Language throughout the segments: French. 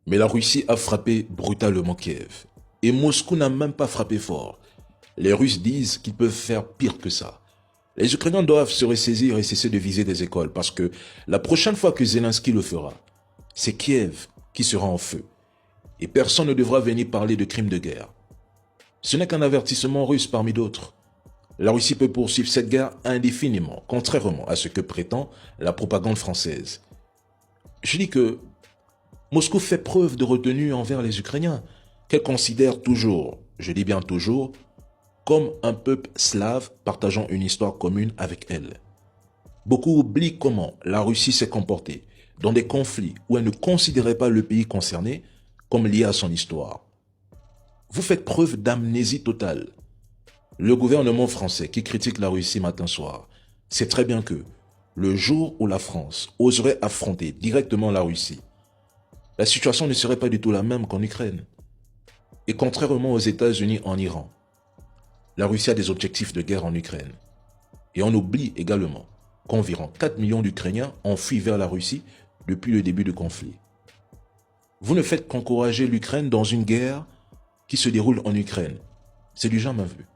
Mais la Russie a frappé brutalement Kiev. Et Moscou n'a même pas frappé fort. Les Russes disent qu'ils peuvent faire pire que ça. Les Ukrainiens doivent se ressaisir et cesser de viser des écoles parce que la prochaine fois que Zelensky le fera, c'est Kiev qui sera en feu. Et personne ne devra venir parler de crimes de guerre. Ce n'est qu'un avertissement russe parmi d'autres. La Russie peut poursuivre cette guerre indéfiniment, contrairement à ce que prétend la propagande française. Je dis que Moscou fait preuve de retenue envers les Ukrainiens, qu'elle considère toujours, je dis bien toujours, comme un peuple slave partageant une histoire commune avec elle. Beaucoup oublient comment la Russie s'est comportée dans des conflits où elle ne considérait pas le pays concerné comme lié à son histoire. Vous faites preuve d'amnésie totale. Le gouvernement français qui critique la Russie matin soir sait très bien que le jour où la France oserait affronter directement la Russie, la situation ne serait pas du tout la même qu'en Ukraine. Et contrairement aux États-Unis en Iran, la Russie a des objectifs de guerre en Ukraine. Et on oublie également qu'environ 4 millions d'Ukrainiens ont fui vers la Russie depuis le début du conflit. Vous ne faites qu'encourager l'Ukraine dans une guerre qui se déroule en Ukraine. C'est du jamais vu.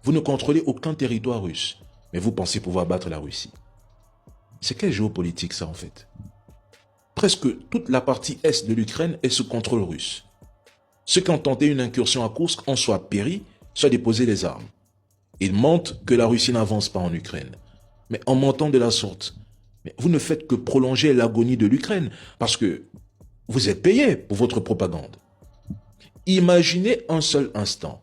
Vous ne contrôlez aucun territoire russe, mais vous pensez pouvoir battre la Russie. C'est quelle géopolitique ça en fait? Presque toute la partie est de l'Ukraine est sous contrôle russe. Ceux qui ont tenté une incursion à Kursk ont soit péri, soit déposé les armes. Ils mentent que la Russie n'avance pas en Ukraine. Mais en mentant de la sorte, vous ne faites que prolonger l'agonie de l'Ukraine parce que vous êtes payé pour votre propagande. Imaginez un seul instant.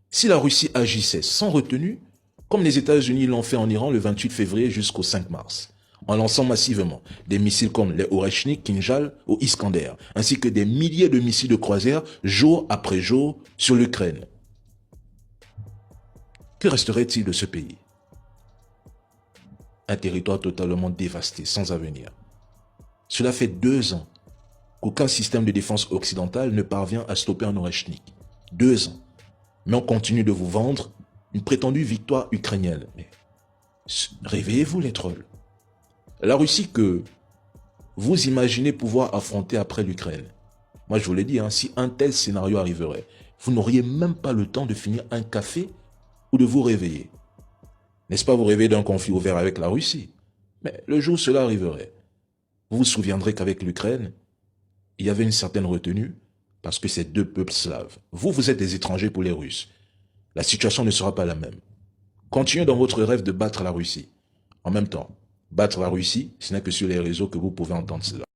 Si la Russie agissait sans retenue, comme les États-Unis l'ont fait en Iran le 28 février jusqu'au 5 mars, en lançant massivement des missiles comme les Oreshnik, Kinjal ou Iskander, ainsi que des milliers de missiles de croisière jour après jour sur l'Ukraine. Que resterait-il de ce pays? Un territoire totalement dévasté, sans avenir. Cela fait 2 ans qu'aucun système de défense occidental ne parvient à stopper un Oreshnik. 2 ans. Mais on continue de vous vendre une prétendue victoire ukrainienne. Mais réveillez-vous les trolls. La Russie que vous imaginez pouvoir affronter après l'Ukraine. Moi je vous l'ai dit, si un tel scénario arriverait, vous n'auriez même pas le temps de finir un café ou de vous réveiller. N'est-ce pas vous rêver d'un conflit ouvert avec la Russie? Mais le jour où cela arriverait, vous vous souviendrez qu'avec l'Ukraine, il y avait une certaine retenue parce que c'est 2 peuples slaves. Vous, vous êtes des étrangers pour les Russes. La situation ne sera pas la même. Continuez dans votre rêve de battre la Russie. En même temps, battre la Russie, ce n'est que sur les réseaux que vous pouvez entendre cela.